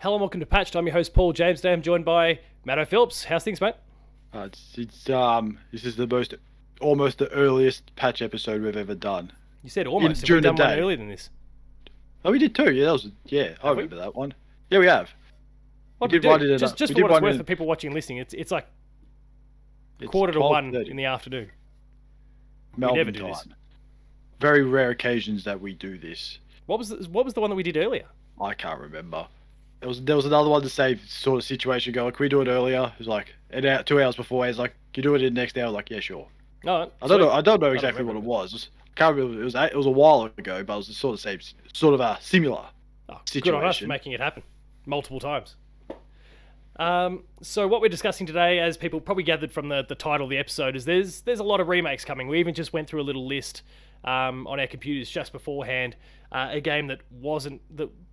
Hello and welcome to Patched. I'm your host Paul James. Today I'm joined by Matto Phillips. How's things, mate? This is almost the earliest patch episode we've ever done. You said almost. Have we During the done one day. earlier than this? Oh, we did too. I Have we? remember that one. Yeah, we have. What We did did we one do? in a- Just we for did what it's one worth in- for people watching and listening, it's like It's 1:45 12:30 in the afternoon. Melbourne never do time. this. Very rare occasions that we do this. What was the one that we did earlier? I can't remember. There was another one the same sort of situation. Go, like, can we do it earlier? It was like 2 hours before. It's like, can you do it in the next hour? Like, yeah, sure. No, I don't know. I don't know don't exactly what remember. it was. Can't remember. It was a while ago, but it was the sort of same, sort of a similar. Oh, good on us for situation. making it happen multiple times. So what we're discussing today, as people probably gathered from the title of the episode, is there's a lot of remakes coming. We even just went through a little list on our computers just beforehand. A game that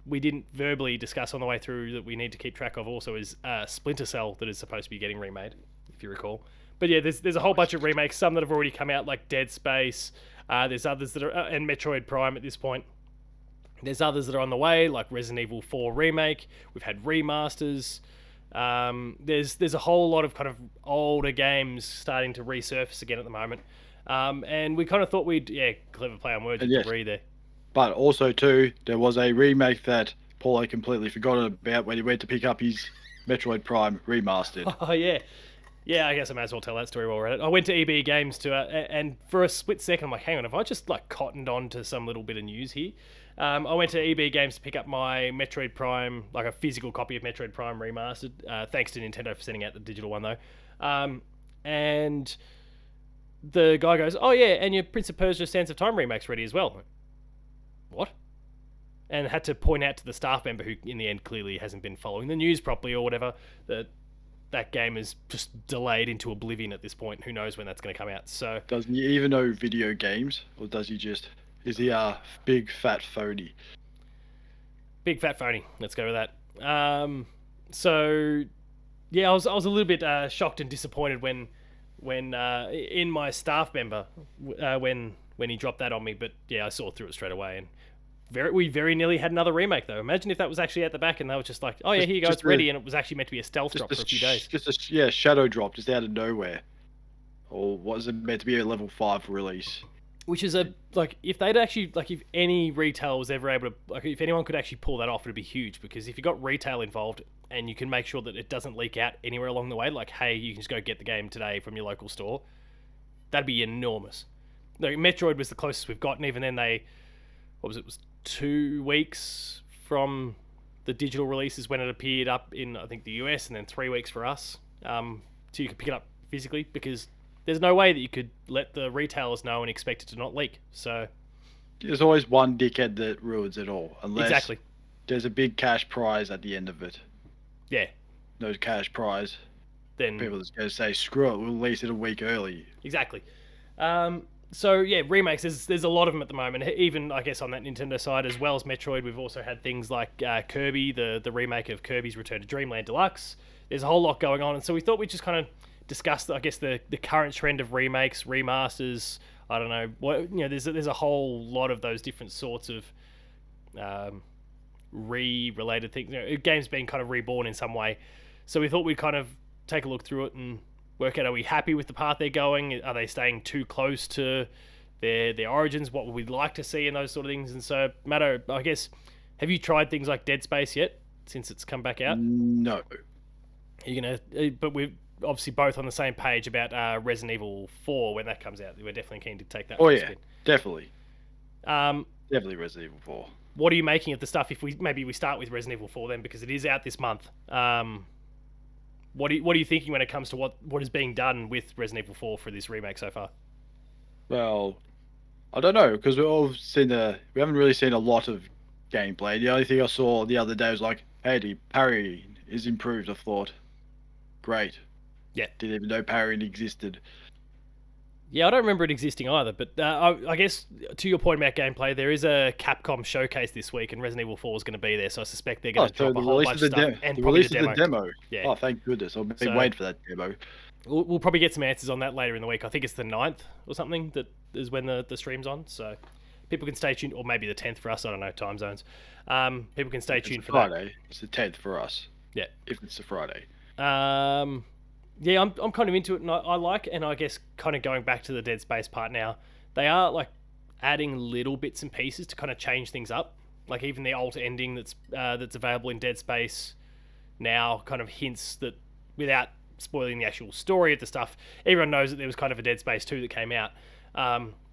we didn't verbally discuss on the way through that we need to keep track of also is Splinter Cell that is supposed to be getting remade, if you recall. But yeah, there's a whole bunch of remakes, some that have already come out, like Dead Space. There's others that are, and Metroid Prime at this point. There's others that are on the way, like Resident Evil 4 Remake. We've had remasters. There's a whole lot of kind of older games starting to resurface again at the moment. And we kind of thought clever play on words, And with yes. debris there. But also, too, there was a remake that Paul had completely forgotten about when he went to pick up his Metroid Prime remastered. Oh, yeah. Yeah, I guess I might as well tell that story while we're at it. I went to EB Games and for a split second, I'm like, hang on, have I just like cottoned on to some little bit of news here? I went to EB Games to pick up my Metroid Prime, like a physical copy of Metroid Prime Remastered. Thanks to Nintendo for sending out the digital one, though. And the guy goes, oh, yeah, and your Prince of Persia Sands of Time remake's ready as well. What? And had to point out to the staff member who, in the end, clearly hasn't been following the news properly or whatever, that game is just delayed into oblivion at this point. Who knows when that's going to come out? So Doesn't he even know video games? Or does he just... Is he a big fat phony? big fat phony. Let's go with that. So yeah, I was a little bit shocked and disappointed when in my staff member when he dropped that on me. But yeah, I saw through it straight away, and we very nearly had another remake though. Imagine if that was actually at the back and they were just like, oh yeah, here you go, it's ready, and it was actually meant to be a stealth drop for a few days. Shadow drop just out of nowhere. Or was it meant to be a level 5 release? Which is if they'd actually, if any retail was ever able to, if anyone could actually pull that off, it'd be huge, because if you got retail involved and you can make sure that it doesn't leak out anywhere along the way, like, hey, you can just go get the game today from your local store, that'd be enormous. Like, Metroid was the closest we've gotten, even then it was 2 weeks from the digital releases when it appeared up in, I think, the US, and then 3 weeks for us, so you could pick it up physically, because there's no way that you could let the retailers know and expect it to not leak. So There's always one dickhead that ruins it all. Unless exactly, there's a big cash prize at the end of it. yeah. No cash prize. Then People just go say, screw it, we'll release it a week early. exactly. So yeah, remakes. There's a lot of them at the moment. Even I guess on that Nintendo side, as well as Metroid, we've also had things like Kirby, the remake of Kirby's Return to Dreamland Deluxe. There's a whole lot going on, and so we thought we'd just kind of discuss, I guess, the current trend of remakes, remasters. I don't know. There's a whole lot of those different sorts of related things. Games being kind of reborn in some way. So we thought we'd kind of take a look through it and work out, are we happy with the path they're going? Are they staying too close to their origins? What would we like to see in those sort of things? And so, Matto, I guess, have you tried things like Dead Space yet, since it's come back out? No. But we're obviously both on the same page about Resident Evil 4 when that comes out. We're definitely keen to take that. Oh for a yeah, spin. definitely. Um, Definitely Resident Evil 4. what are you making of the stuff? If we start with Resident Evil 4 then, because it is out this month. What are you thinking when it comes to what is being done with Resident Evil 4 for this remake so far? Well, I don't know, because we haven't really seen a lot of gameplay. The only thing I saw the other day was like, hey, the parrying is improved. I thought, great. Yeah. Didn't even know parrying existed. Yeah, I don't remember it existing either, but I guess to your point about gameplay, there is a Capcom showcase this week, and Resident Evil 4 is going to be there, so I suspect they're going to drop a whole bunch of stuff, and the probably release the of demo. the demo. Yeah. Oh, thank goodness. I've been waiting for that demo. We'll probably get some answers on that later in the week. I think it's the 9th or something that is when the stream's on, so people can stay tuned, or maybe the 10th for us. I don't know, time zones. People can stay tuned for Friday. that. It's the 10th for us. Yeah. If it's a Friday. Yeah, I'm kind of into it, and I like, and I guess kind of going back to the Dead Space part now, they are like adding little bits and pieces to kind of change things up. Like even the alt ending that's available in Dead Space now kind of hints that, without spoiling the actual story of the stuff, everyone knows that there was kind of a Dead Space 2 that came out.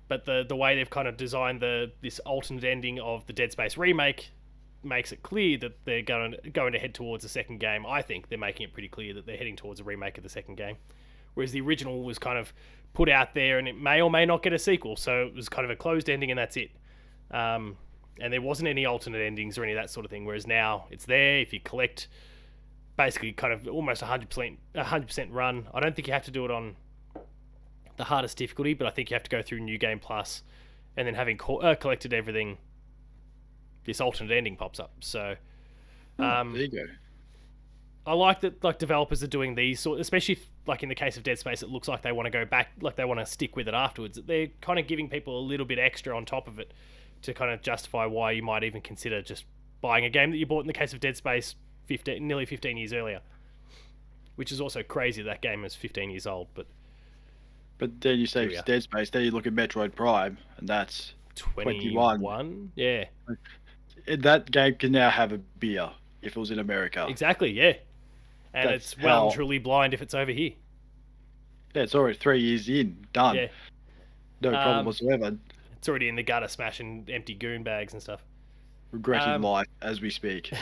But the way they've kind of designed this alternate ending of the Dead Space remake makes it clear that they're going to head towards a second game. I think they're making it pretty clear that they're heading towards a remake of the second game, whereas the original was kind of put out there and it may or may not get a sequel, so it was kind of a closed ending and that's it. And there wasn't any alternate endings or any of that sort of thing, whereas now it's there. If you collect basically kind of almost 100% run, I don't think you have to do it on the hardest difficulty, but I think you have to go through New Game Plus, and then having collected everything, this alternate ending pops up. So there you go. I like that, like, developers are doing these sort, especially if, like in the case of Dead Space, it looks like they want to go back, like they want to stick with it afterwards. They're kind of giving people a little bit extra on top of it to kind of justify why you might even consider just buying a game that you bought in the case of Dead Space nearly 15 years earlier, which is also crazy. That game is 15 years old, but then you say Dead Space, then you look at Metroid Prime, and that's 21. Yeah. That game can now have a beer if it was in America. Exactly, yeah. And it's well and truly blind if it's over here. Yeah, it's already 3 years in. Done. Yeah. No problem whatsoever. It's already in the gutter smashing empty goon bags and stuff. Regretting life as we speak.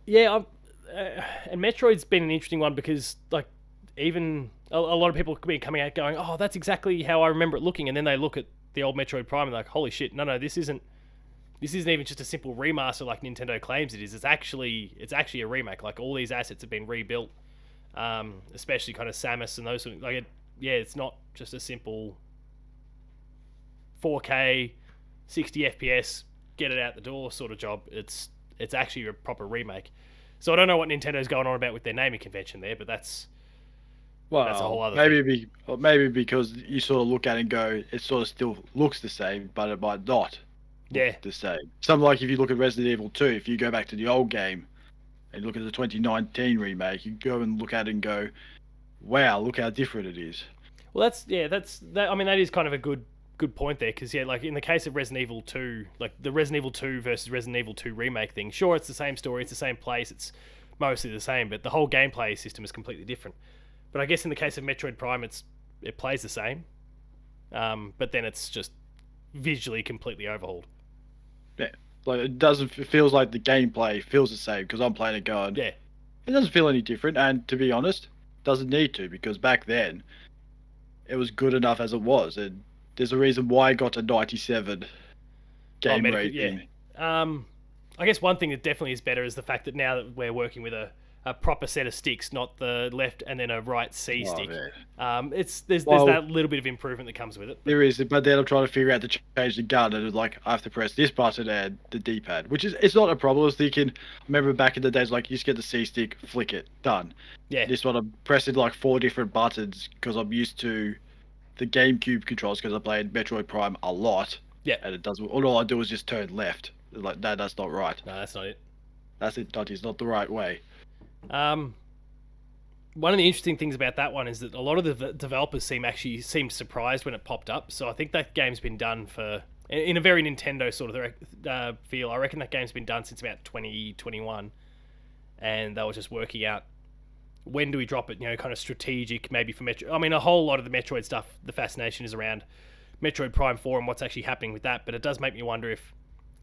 Yeah, and Metroid's been an interesting one because, like, even a lot of people could be coming out going, oh, that's exactly how I remember it looking, and then they look at the old Metroid Prime and they're like, holy shit, no, this isn't even just a simple remaster like Nintendo claims it is. It's actually a remake. Like, all these assets have been rebuilt, especially kind of Samus and those sort of, like, it's not just a simple 4K 60 FPS get it out the door sort of job. It's actually a proper remake. So I don't know what Nintendo's going on about with their naming convention there, but that's a whole other thing. Maybe because you sort of look at it and go, it sort of still looks the same, but it might not look the same. Something like if you look at Resident Evil 2, if you go back to the old game and look at the 2019 remake, you go and look at it and go, wow, look how different it is. Well, I mean, that is kind of a good point there, because like in the case of Resident Evil 2, like the Resident Evil 2 versus Resident Evil 2 remake thing, sure, it's the same story, it's the same place, it's mostly the same, but the whole gameplay system is completely different. But I guess in the case of Metroid Prime, it plays the same, but then it's just visually completely overhauled. Yeah, like it feels like the gameplay feels the same, because I'm playing it going, yeah, it doesn't feel any different, and to be honest, it doesn't need to, because back then it was good enough as it was, and there's a reason why it got a 97 game rating. Yeah. I guess one thing that definitely is better is the fact that now that we're working with a proper set of sticks, not the left and then a right C stick. There's that little bit of improvement that comes with it. There is, but then I'm trying to figure out to change the gun, and like I have to press this button and the D-pad, which is, it's not a problem. I was thinking, I remember back in the days, like you just get the C stick, flick it, done. Yeah. This one I'm pressing like 4 different buttons because I'm used to the GameCube controls, because I played Metroid Prime a lot. Yeah. And it does, all I do is just turn left. Like, no, that's not right. No, that's not it. That's it. That is not the right way. One of the interesting things about that one is that a lot of the developers seemed surprised when it popped up. So I think that game's been done in a very Nintendo sort of feel. I reckon that game's been done since about 2021, and they were just working out when do we drop it, kind of strategic, maybe for Metroid. I mean, a whole lot of the Metroid stuff, the fascination is around Metroid Prime 4 and what's actually happening with that, but it does make me wonder if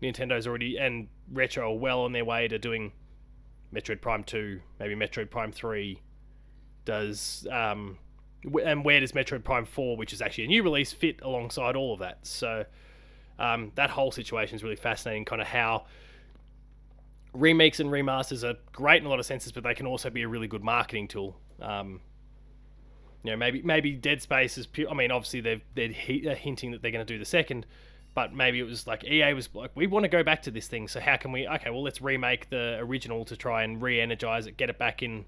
Nintendo's already, and Retro, are well on their way to doing Metroid Prime 2, maybe Metroid Prime 3, and where does Metroid Prime 4, which is actually a new release, fit alongside all of that? So that whole situation is really fascinating, kind of how remakes and remasters are great in a lot of senses, but they can also be a really good marketing tool. Maybe Dead Space is pure. I mean, obviously they're hinting that they're going to do the second, but maybe it was like EA was like, we want to go back to this thing, so how can we? Okay, well, let's remake the original to try and re-energize it, get it back in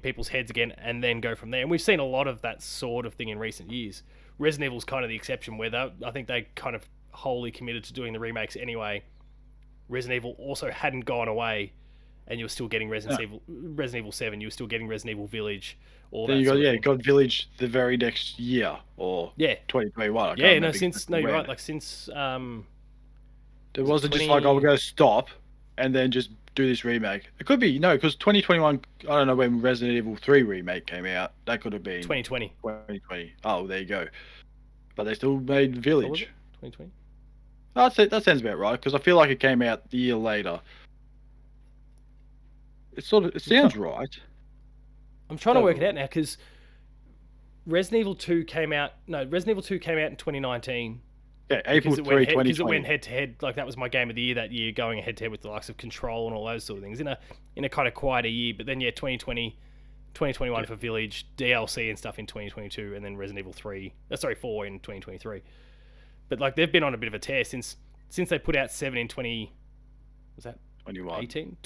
people's heads again, and then go from there. And we've seen a lot of that sort of thing in recent years. Resident Evil's kind of the exception, where I think they kind of wholly committed to doing the remakes anyway, Resident Evil also hadn't gone away, and you were still getting Resident Evil 7. You were still getting Resident Evil Village. All Then that you got sort of thing. got Village the very next year or Yeah. 2021. I can't Yeah, no, remember since exactly no, you're when. right. Like since It wasn't just like, oh, we're going to stop and then just do this remake. It could be, no, because 2021, I don't know when Resident Evil 3 remake came out. That could have been 2020. 2020. Oh, there you go. But they still made Village. 2020. Oh, that sounds about right, because I feel like it came out the year later. It sounds right. I'm trying to work it out now, because Resident Evil 2 came out. No, Resident Evil 2 came out in 2019. Yeah, April 3, 2020. Because it went head to head. Like that was my game of the year that year, going head to head with the likes of Control and all those sort of things in a kind of quieter year. But then 2021 for Village, DLC and stuff in 2022, and then Resident Evil 4 in 2023. But like they've been on a bit of a tear since they put out 7 in 2017?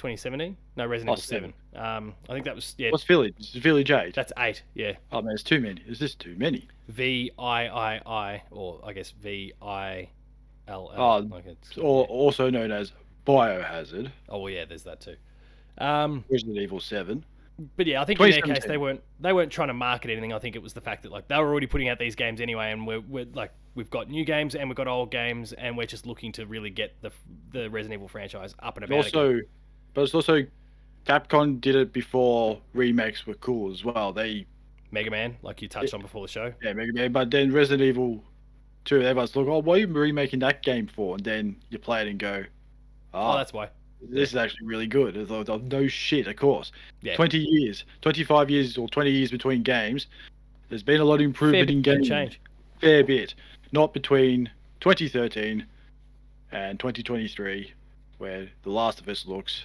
No, Resident Evil 7. I think that was What's Village? Is Village 8? That's 8. Yeah. Oh man, it's too many. Is this too many? VIII, or I guess VILL. Or also known as Biohazard. Oh well, yeah, there's that too. Resident Evil 7. But yeah, I think in their case they weren't trying to market anything. I think it was the fact that like they were already putting out these games anyway, and we're like we've got new games and we've got old games, and we're just looking to really get the Resident Evil franchise up and about. But it's also Capcom did it before remakes were cool as well. Mega Man, like you touched on before the show. Yeah, Mega Man. But then Resident Evil 2, everyone's like, oh, what are you remaking that game for? And then you play it and go, oh, that's why. This is actually really good. It's like, oh, no shit, of course. Yeah. 20 years, 25 years or 20 years between games. There's been a lot of improvement in games. Change. Fair bit. Not between 2013 and 2023, where The Last of Us looks,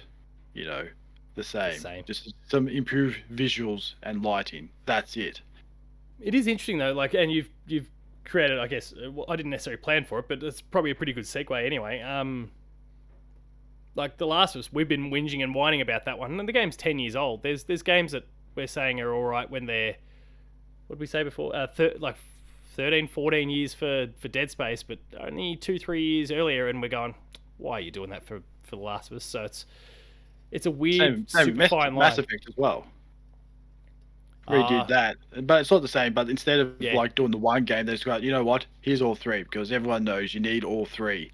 the same. Just some improved visuals and lighting. That's it. It is interesting though, like, and you've created, I guess, I didn't necessarily plan for it, but it's probably a pretty good segue anyway. Like The Last of Us, we've been whinging and whining about that one, and the game's 10 years old. There's games that we're saying are all right when they're, what did we say before? 13, 14 years for Dead Space, but only 2-3 years earlier, and we're going, why are you doing that for The Last of Us? So it's a weird, super fine line. Mass Effect as well. Redid that, but it's not the same. But instead of like doing the one game, they just go, you know what? Here's all three, because everyone knows you need all three.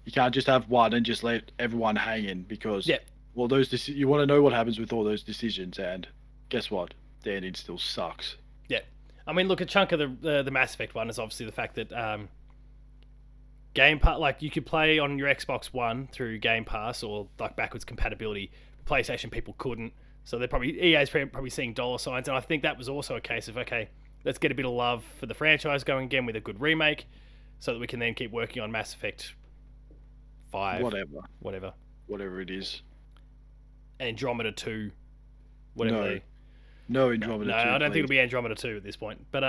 You can't just have one and just let everyone hang in, because well, you want to know what happens with all those decisions, and guess what? The ending still sucks. Yeah, I mean, look, a chunk of the Mass Effect one is obviously the fact that Game Pass, like you could play on your Xbox One through Game Pass or like backwards compatibility. PlayStation people couldn't, so they're EA's probably seeing dollar signs, and I think that was also a case of okay, let's get a bit of love for the franchise going again with a good remake, so that we can then keep working on Mass Effect 5, whatever it is, Andromeda 2, whatever. No Andromeda 2. No, I don't think it'll be Andromeda 2 at this point. But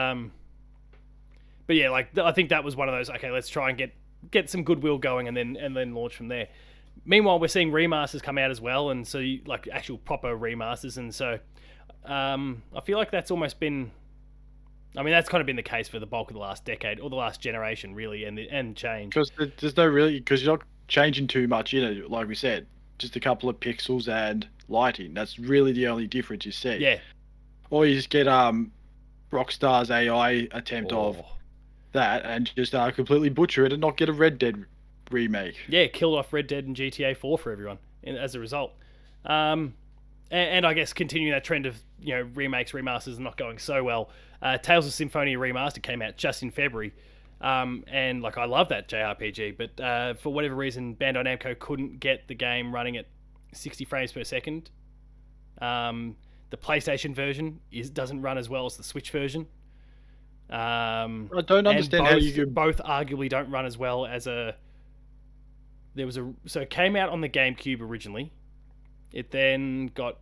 yeah, like I think that was one of those. Okay, let's try and get some goodwill going, and then launch from there. Meanwhile, we're seeing remasters come out as well, and so like actual proper remasters, and so I feel like that's almost been. I mean, that's kind of been the case for the bulk of the last decade or the last generation, really, and change. Because because you're not changing too much, like we said, just a couple of pixels and lighting. That's really the only difference you see. Yeah. Or you just get Rockstar's AI attempt of that and just completely butcher it and not get a Red Dead remake. Yeah, killed off Red Dead and GTA 4 for everyone as a result. And I guess continuing that trend of remakes, remasters not going so well. Tales of Symphonia Remaster came out just in February. And like I love that JRPG, but for whatever reason, Bandai Namco couldn't get the game running at 60 frames per second. The PlayStation version doesn't run as well as the Switch version. I don't understand how you could... both arguably don't run as well as so it came out on the GameCube originally. It then got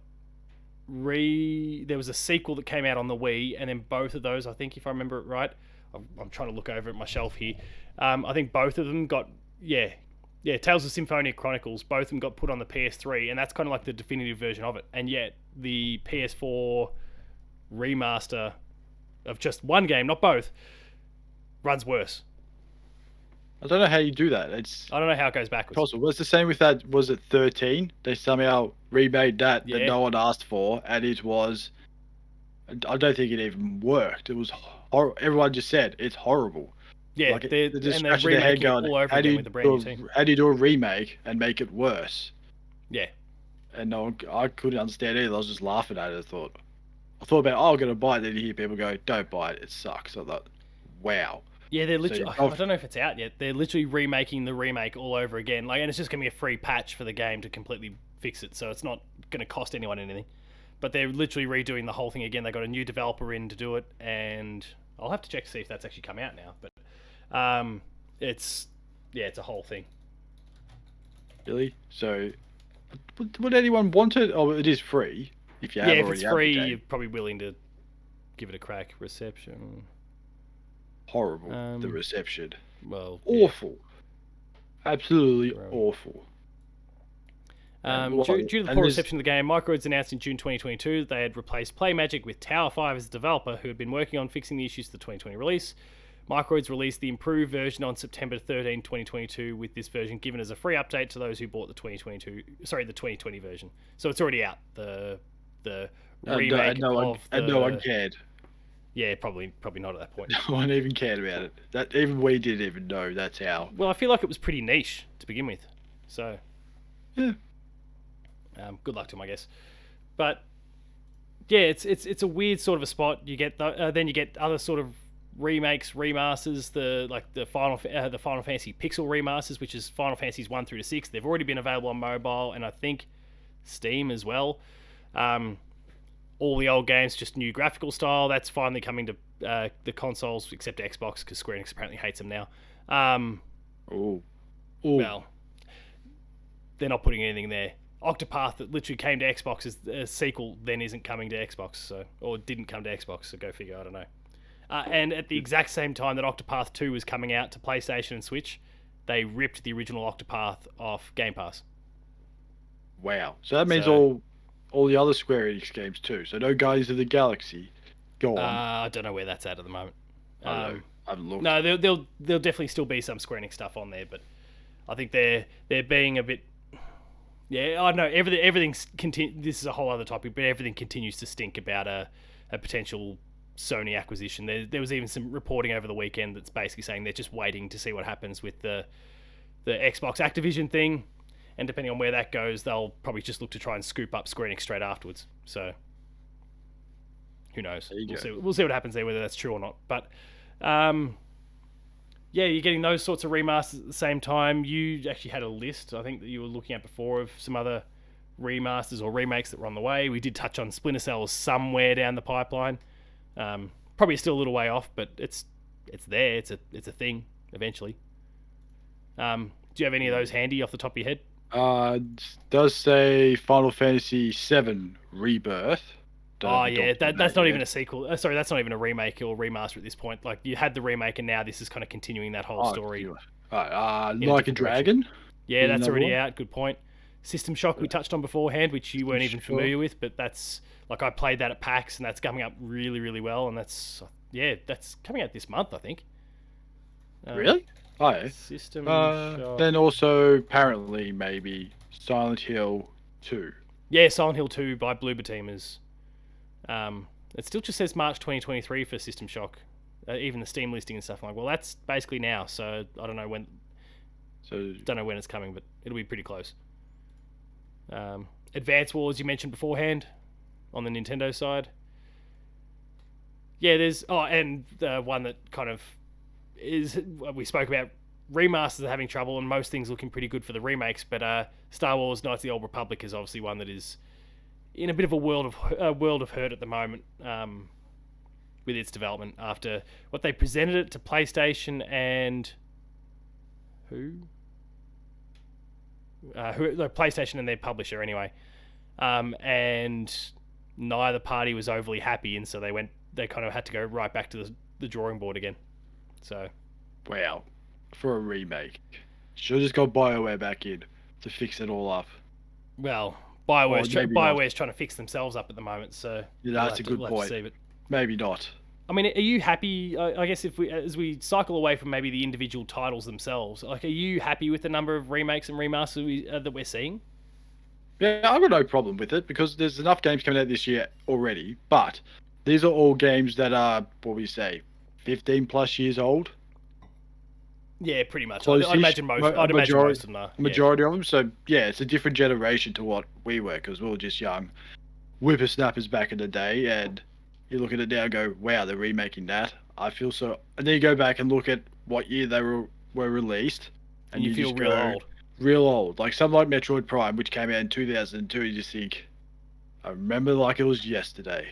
there was a sequel that came out on the Wii, and then both of those, I think if I remember it right, I'm trying to look over at my shelf here. I think both of them got Tales of Symphonia Chronicles, both of them got put on the PS3, and that's kind of like the definitive version of it. And yet the PS4 remaster of just one game, not both, runs worse. I don't know how you do that. It's I don't know how it goes backwards. possible. Well, it's the same with that. Was it 13? They somehow remade that Yeah. no one asked for, and it was. I don't think it even worked. It was everyone just said it's horrible. Yeah, Like they're scratching their head remaking it going, all over how do again you with a brand new team. how do you do a remake and make it worse? Yeah. And no, I couldn't understand it. I was just laughing at it. I thought about, oh, I'm gonna buy it. Then you hear people go, don't buy it. It sucks. I thought, wow. Yeah, they're So literally. I don't know if it's out yet. They're literally remaking the remake all over again. Like, and it's just gonna be a free patch for the game to completely fix it. So it's not gonna cost anyone anything. But they're literally redoing the whole thing again. They got a new developer in to do it, and I'll have to check to see if that's actually come out now. But it's a whole thing. Really? So, would anyone want it? Oh, it is free. If you have If already it's free, have the you're game. probably willing to give it a crack. Reception. Horrible. The reception. Well, Awful. Absolutely Right. awful. Due to the poor reception of the game, Microids announced in June 2022 that they had replaced PlayMagic with Tower 5 as a developer who had been working on fixing the issues to the 2020 release. Microids released the improved version on September 13, 2022, with this version given as a free update to those who bought the 2020 version. So it's already out. The remake no one cared. Yeah, probably not at that point. No one even cared about it. That even we didn't even know. That's how. Well, I feel like it was pretty niche to begin with. So yeah. Good luck to them, I guess. But yeah, it's a weird sort of a spot. You get then you get other sort of remakes, remasters, the Final Fantasy Pixel remasters, which is Final Fantasies 1 through to 6. They've already been available on mobile and I think Steam as well. All the old games, just new graphical style. That's finally coming to the consoles, except Xbox, because Square Enix apparently hates them now. Well, they're not putting anything there. Octopath, that literally came to Xbox as a sequel, then isn't coming to Xbox, or didn't come to Xbox, so go figure, I don't know. And at the exact same time that Octopath 2 was coming out to PlayStation and Switch, they ripped the original Octopath off Game Pass. Wow. So that means all the other Square Enix games too. So no Guardians of the Galaxy. Go on. I don't know where that's at the moment. I haven't looked. No, there'll definitely still be some Square Enix stuff on there, but I think they're being a bit. Yeah, I don't know. Everything's this is a whole other topic, but everything continues to stink about a potential Sony acquisition. There was even some reporting over the weekend that's basically saying they're just waiting to see what happens with the Xbox Activision thing, and depending on where that goes, they'll probably just look to try and scoop up Square Enix straight afterwards. So who knows? We'll see what happens there, whether that's true or not. But yeah, you're getting those sorts of remasters at the same time. You actually had a list, I think, that you were looking at before of some other remasters or remakes that were on the way. We did touch on Splinter Cell somewhere down the pipeline. Probably still a little way off, but it's there. It's a thing eventually. Do you have any of those handy off the top of your head? It does say Final Fantasy VII Rebirth. Oh yeah, that's not even a sequel. Sorry, that's not even a remake or remaster at this point. Like, you had the remake, and now this is kind of continuing that whole story. Like a Dragon. Yeah, that's already out. Good point. System Shock we touched on beforehand, which you weren't even familiar with, but that's like, I played that at PAX, and that's coming up really, really well, and that's coming out this month, I think. Really? Oh, yeah. System Shock. Then also apparently maybe Silent Hill 2. Yeah, Silent Hill 2 by Bloober Team is. It still just says March 2023 for System Shock. Even the Steam listing and stuff. I'm like, well, that's basically now, so I don't know when. Don't know when it's coming, but it'll be pretty close. Advance Wars you mentioned beforehand on the Nintendo side. Yeah, there's and one that kind of is, we spoke about, remasters are having trouble and most things looking pretty good for the remakes, but Star Wars Knights of the Old Republic is obviously one that is in a bit of a world of hurt at the moment with its development after what they presented it to PlayStation and the PlayStation and their publisher anyway, and neither party was overly happy, and so they kind of had to go right back to the drawing board again. So, wow, for a remake, should have just got BioWare back in to fix it all up. Well, BioWare's trying to fix themselves up at the moment, so yeah, that's a good point. Maybe not. I mean, are you happy? I guess if we, as we cycle away from maybe the individual titles themselves, like, are you happy with the number of remakes and remasters that we're seeing? Yeah, I've got no problem with it because there's enough games coming out this year already. But these are all games that are, what we say, 15 plus years old. Yeah, pretty much. Close-ish. I'd imagine most. I'd imagine most of them are. Majority of them. So yeah, it's a different generation to what we were because we were just young whippersnappers back in the day, and you look at it now and go, wow, they're remaking that. I feel so. And then you go back and look at what year they were released, and you feel just real go, old. Real old. Like something like Metroid Prime, which came out in 2002. You just think, I remember like it was yesterday.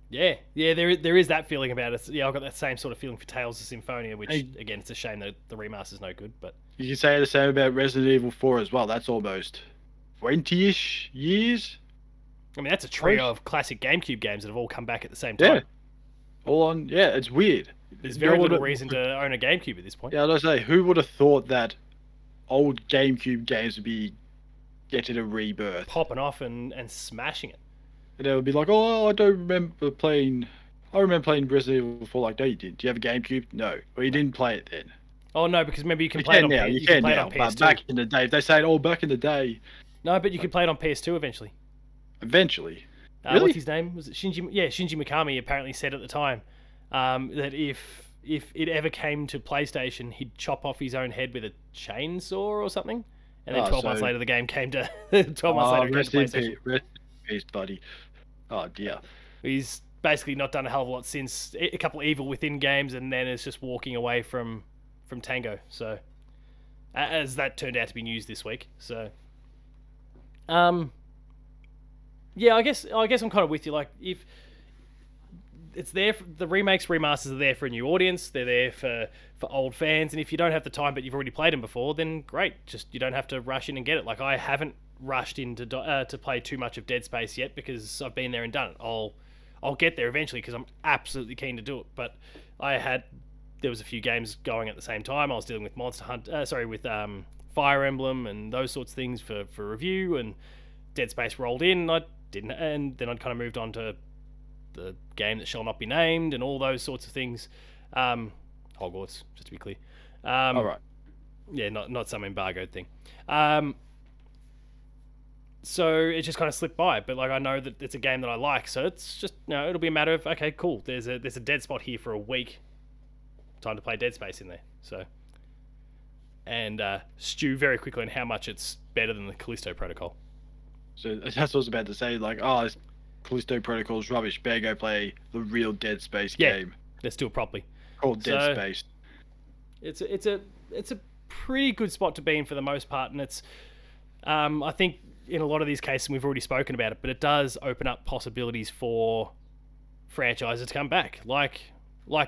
Yeah, there is that feeling about it. Yeah, I've got that same sort of feeling for Tales of Symphonia, which again, it's a shame that the remaster's no good. But you can say the same about Resident Evil 4 as well. That's almost 20-ish years. I mean, that's a trio of classic GameCube games that have all come back at the same time. Yeah, all on. Yeah, it's weird. There's very little reason to own a GameCube at this point. Yeah, I was gonna say, who would have thought that old GameCube games would be getting a rebirth, popping off and smashing it? And they would be like, oh, I don't remember playing. I remember playing Resident Evil 4. Like, no, you didn't. Do you have a GameCube? No. Well, you didn't play it then. Oh no, because remember you can play it on now. You can play now. it on PS2. But back in the day, if they say, oh, back in the day. No, but you could play it on PS2 eventually. Eventually. Really? What's his name? Was it Shinji? Yeah, Shinji Mikami apparently said at the time that if it ever came to PlayStation, he'd chop off his own head with a chainsaw or something. And then 12 months later, the game came to 12 months later. Rest in peace, buddy. Oh dear. He's basically not done a hell of a lot since. A couple of Evil Within games, and then it's just walking away from Tango. So, as that turned out to be news this week. So, yeah, I guess I'm kind of with you. Like, if it's there, the remakes, remasters are there for a new audience. They're there for old fans, and if you don't have the time, but you've already played them before, then great. Just you don't have to rush in and get it. Like, I haven't rushed in to play too much of Dead Space yet because I've been there and done it. I'll get there eventually because I'm absolutely keen to do it. But there was a few games going at the same time. I was dealing with Fire Emblem and those sorts of things for review, and Dead Space rolled in. I didn't, and then I'd kind of moved on to the game that shall not be named and all those sorts of things. Hogwarts, just to be clear. All right. Yeah, not some embargoed thing. So it just kind of slipped by, but like I know that it's a game that I like, so it's just it'll be a matter of okay, cool. There's a dead spot here for a week. Time to play Dead Space in there. So and stew very quickly on how much it's better than the Callisto Protocol. So that's what I was about to say. Like, oh, this Callisto Protocol's rubbish. Better go play the real Dead Space game. Let's do it properly. Called Dead Space. It's a pretty good spot to be in for the most part, and it's I think in a lot of these cases, and we've already spoken about it, but it does open up possibilities for franchises to come back, like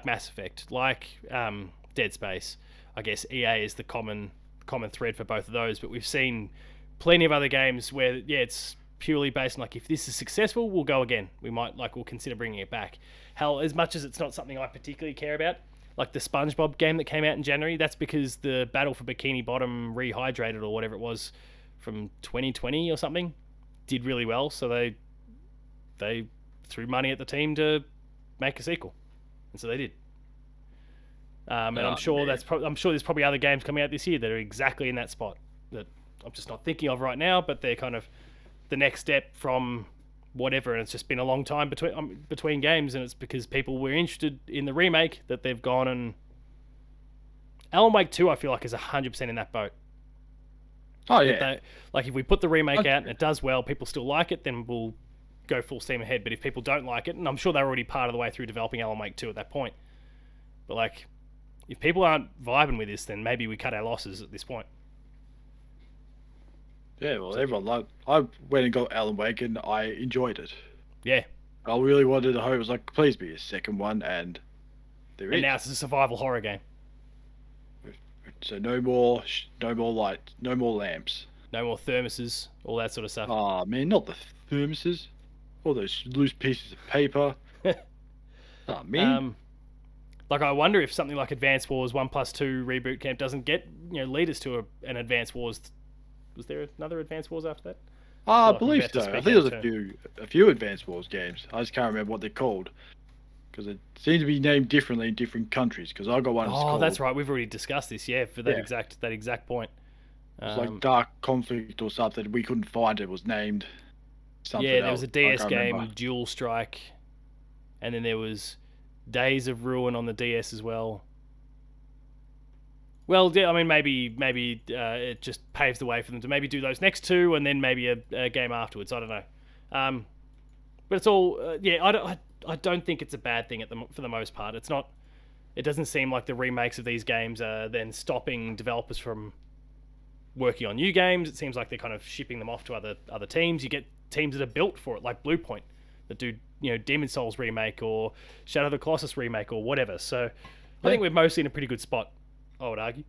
Mass Effect, like Dead Space. I guess EA is the common thread for both of those, but we've seen plenty of other games where it's purely based on like if this is successful, we'll go again. We'll consider bringing it back. Hell, as much as it's not something I particularly care about, like the SpongeBob game that came out in January, that's because the Battle for Bikini Bottom Rehydrated or whatever it was from 2020 or something did really well, so they threw money at the team to make a sequel, and so they did. And I'm sure there's probably other games coming out this year that are exactly in that spot that I'm just not thinking of right now, but they're kind of the next step from whatever, and it's just been a long time between games, and it's because people were interested in the remake that they've gone and Alan Wake 2 I feel like is 100% in that boat. Oh yeah. Like if we put the remake out and it does well, people still like it, then we'll go full steam ahead. But if people don't like it, and I'm sure they're already part of the way through developing Alan Wake 2 at that point, but like if people aren't vibing with this, then maybe we cut our losses at this point. Yeah, well, everyone liked. I went and got Alan Wake and I enjoyed it. Yeah. I really wanted to hope it was like, please be a second one, and there is. And now it's a survival horror game. So no more light, no more lamps. No more thermoses, all that sort of stuff. Oh man, not the thermoses. All those loose pieces of paper. Oh man. Like I wonder if something like Advance Wars 1+2 reboot camp doesn't get lead us to an Advance Wars. Was there another Advance Wars after that? I believe so. I think there was a few Advance Wars games. I just can't remember what they're called. because it seems to be named differently in different countries. Because I got one. That's Oh, called, that's right. We've already discussed this. Yeah, for that exact point. It's like Dark Conflict or something. We couldn't find it. It was named something yeah, else. there was a DS game, Dual Strike, and then there was Days of Ruin on the DS as well. Well, yeah, I mean, maybe it just paves the way for them to maybe do those next two, and then maybe a game afterwards. I don't know. But it's all I don't think it's a bad thing for the most part. It's not. It doesn't seem like the remakes of these games are then stopping developers from working on new games. It seems like they're kind of shipping them off to other teams. You get teams that are built for it, like Bluepoint, that do Demon Souls remake or Shadow of the Colossus remake or whatever. So I think we're mostly in a pretty good spot, I would argue.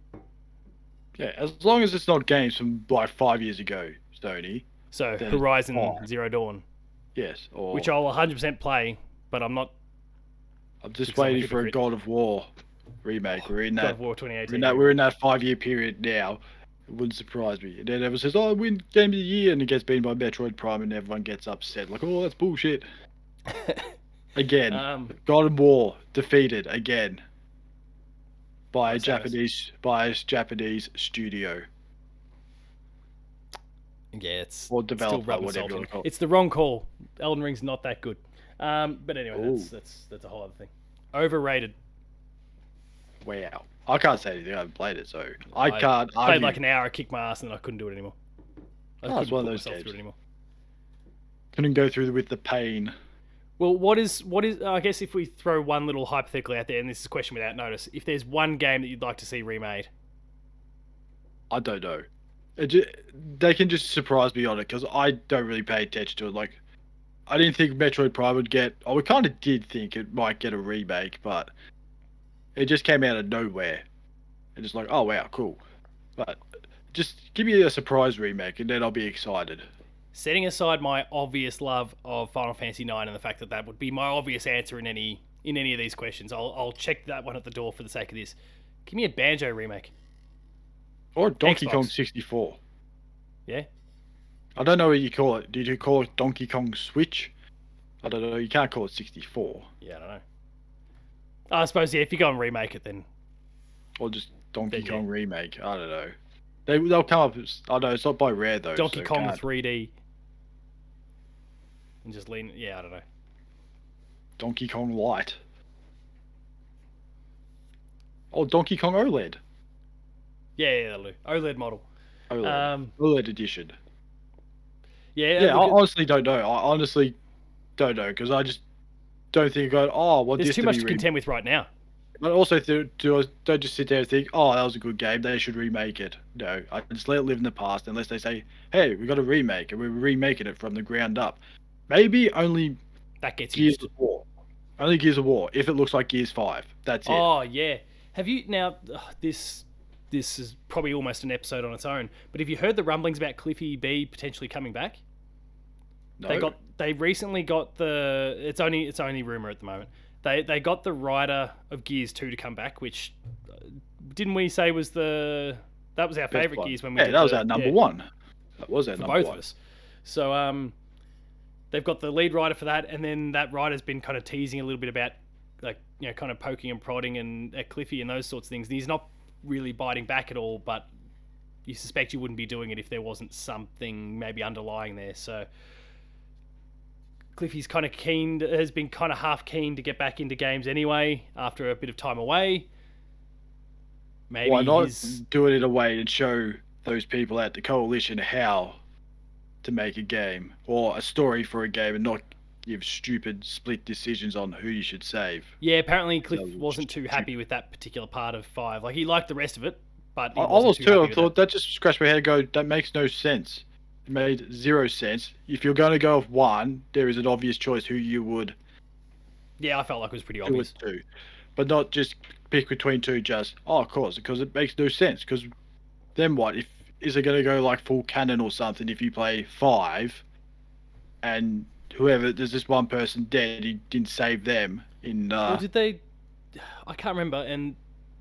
Yeah, as long as it's not games from like 5 years ago, Sony. So Horizon Zero Dawn. Yes, which I'll 100% play, but I'm not. I'm just waiting for a God of War remake. We're in that. God of War 2018. We're in that 5-year period now. It wouldn't surprise me. And then everyone says, "Oh, I win Game of the Year," and it gets beaten by Metroid Prime, and everyone gets upset. Like, "Oh, that's bullshit." Again, God of War defeated again by a Japanese studio. Yeah, it's or developer, whatever you call it. It's the wrong call. Elden Ring's not that good. But anyway, that's a whole other thing. Overrated. Wow. I can't say anything. I haven't played it, so I can't argue. Played like an hour, kicked my ass, and then I couldn't do it anymore. It's one of those games. Couldn't go through with the pain. Well, what is? I guess if we throw one little hypothetical out there, and this is a question without notice, if there's one game that you'd like to see remade, I don't know. They can just surprise me on it because I don't really pay attention to it. Like, I didn't think Metroid Prime would get. Oh, we kind of did think it might get a remake, but it just came out of nowhere. And just like, oh wow, cool. But just give me a surprise remake, and then I'll be excited. Setting aside my obvious love of Final Fantasy IX and the fact that that would be my obvious answer in any of these questions, I'll check that one at the door for the sake of this. Give me a Banjo remake. Or Donkey Kong 64. Yeah. I don't know what you call it. Did you call it Donkey Kong Switch? I don't know. You can't call it 64. Yeah, I don't know. I suppose, yeah, if you go and remake it, then... Or just Donkey Kong Remake. I don't know. They'll come up... I know, it's not by Rare, though. Donkey Kong 3D. And just lean... Yeah, I don't know. Donkey Kong Lite. Oh, Donkey Kong OLED. Yeah, that'll do. OLED model. OLED edition. Yeah, I honestly don't know. Because I just don't think there's too much to contend with right now. But also, don't just sit there and think, oh, that was a good game, they should remake it. No, I just let it live in the past unless they say, hey, we got a remake and we're remaking it from the ground up. Maybe only that gets Gears of War. Only Gears of War, if it looks like Gears 5. That's it. Oh, yeah. Have you, now, this is probably almost an episode on its own, but have you heard the rumblings about Cliffy B potentially coming back? No. They recently got it's only rumor at the moment. They got the writer of Gears 2 to come back, which didn't we say was that was our favorite Gears when we that was our number one. That was our number one. For both of us. So they've got the lead writer for that, and then that writer's been kind of teasing a little bit about kind of poking and prodding and at Cliffy and those sorts of things. And he's not really biting back at all, but you suspect you wouldn't be doing it if there wasn't something maybe underlying there. So Cliffy's kind of has been kind of half keen to get back into games anyway after a bit of time away. Maybe why not do it in a way and show those people at the coalition how to make a game or a story for a game and not give stupid split decisions on who you should save. Yeah, apparently Cliff wasn't too happy with that particular part of 5. Like, he liked the rest of it, but I was too. I thought that just scratched my head and go, that makes no sense. It made zero sense. If you're going to go with 1, there is an obvious choice who you would. Yeah, I felt like it was pretty obvious. Two, but not just pick between 2. Just of course, because it makes no sense. Because then what? Is it going to go like full canon or something? If you play 5, and there's this one person dead, he didn't save them in. Or did they? I can't remember. And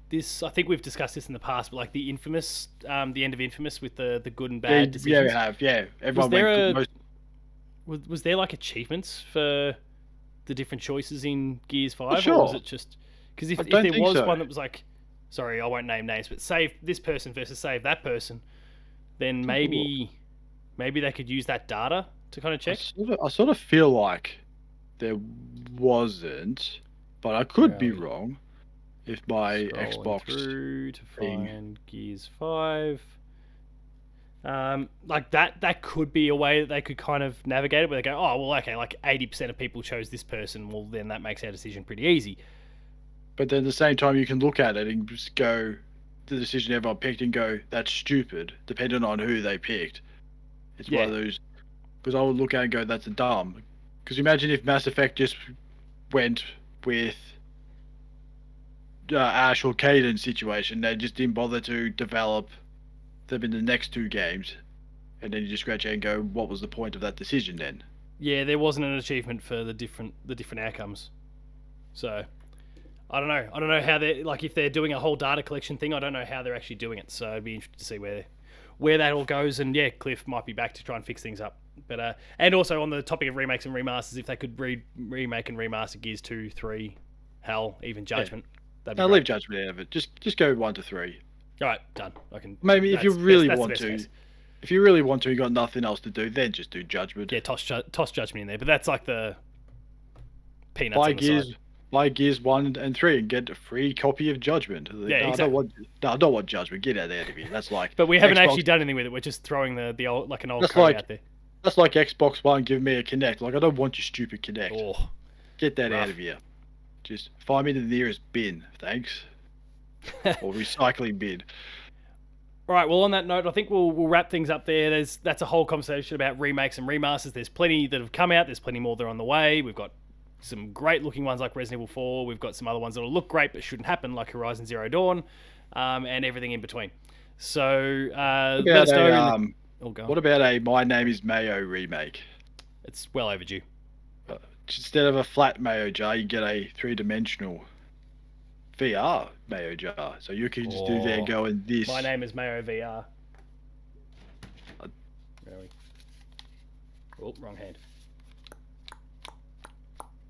this, I think we've discussed this in the past, but like the Infamous, the end of Infamous with the good and bad decisions. Yeah, we have. Yeah, everyone was there like achievements for the different choices in Gears 5, sure. or was it just because if don't there think was so. one that was like, sorry, I won't name names, but save this person versus save that person, then maybe they could use that data to kind of check. I sort of feel like there wasn't, but I could be wrong. If my Scrolling Xbox through to thing- find Gears 5. Like that could be a way that they could kind of navigate it, where they go, oh well, okay, like 80% of people chose this person, well then that makes our decision pretty easy. But then at the same time, you can look at it and just go, the decision everyone picked, and go, that's stupid, depending on who they picked. It's one of those, because I would look at it and go, that's dumb. Because imagine if Mass Effect just went with Ash or Caden situation, they just didn't bother to develop them in the next 2 games, and then you just scratch out and go, what was the point of that decision then? Yeah, there wasn't an achievement for the different outcomes. So I don't know how they're, like, if they're doing a whole data collection thing, I don't know how they're actually doing it. So I'd be interested to see where that all goes. And yeah, Cliff might be back to try and fix things up. But and also on the topic of remakes and remasters, if they could remake and remaster Gears 2, 3, hell, even Judgment, that'd be I'll great. leave Judgment out of it. Just go 1 to 3. All right, done. I can. Maybe if you really that's the want best to, case. if you really want to, you got nothing else to do, then just do Judgment. Yeah, toss Judgment in there. But that's like the peanuts on the side. Buy Gears 1 and 3 and get a free copy of Judgment. Yeah, exactly. I don't want Judgment. Get out of here. That's like. But we haven't Xbox, actually done anything with it. We're just throwing the old, like an old That's code like- out there. That's like Xbox One giving me a Kinect. Like, I don't want your stupid Kinect. Oh, Get that rough. out of here. Just find me the nearest bin, thanks. Or recycling bin. All right. Well, on that note, I think we'll wrap things up there. That's a whole conversation about remakes and remasters. There's plenty that have come out. There's plenty more that are on the way. We've got some great looking ones like Resident Evil 4. We've got some other ones that'll look great but shouldn't happen, like Horizon Zero Dawn, and everything in between. So let us know. What about a My Name is Mayo remake? It's well overdue. Instead of a flat mayo jar, you get a 3-dimensional VR mayo jar. So you can just do there and go in this. My Name is Mayo VR. Really? Oh, wrong hand.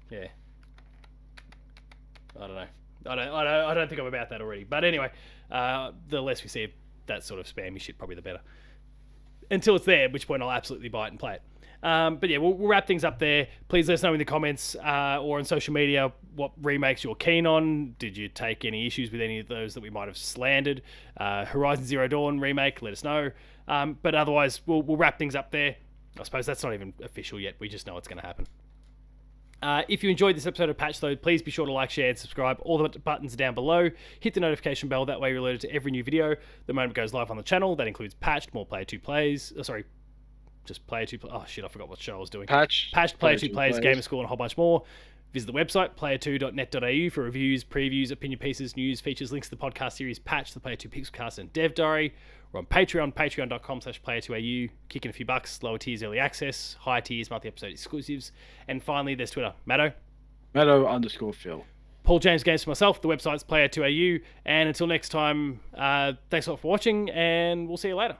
Yeah. I don't know. I don't think I'm about that already. But anyway, the less we see of that sort of spammy shit, probably the better. Until it's there, at which point I'll absolutely buy it and play it. But yeah, we'll wrap things up there. Please let us know in the comments or on social media what remakes you're keen on. Did you take any issues with any of those that we might have slandered? Horizon Zero Dawn remake, let us know. But otherwise, we'll wrap things up there. I suppose that's not even official yet. We just know it's going to happen. If you enjoyed this episode of Patch Load, please be sure to like, share, and subscribe. All the buttons are down below. Hit the notification bell. That way you're alerted to every new video the moment it goes live on the channel. That includes Patched, more Player 2 Plays. Just Player 2 Plays. Oh, shit, I forgot what show I was doing. Patched, Player 2 Plays, Gamer School, and a whole bunch more. Visit the website, player2.net.au, for reviews, previews, opinion pieces, news, features, links to the podcast series Patch, the Player 2 Pixelcast, and Dev Diary. We're on Patreon, patreon.com/player2au. Kicking a few bucks, lower tiers, early access, higher tiers, multi-episode exclusives. And finally, there's Twitter. Matto. Matto_Phil. Paul James Games for myself. The website's player2au. And until next time, thanks a lot for watching, and we'll see you later.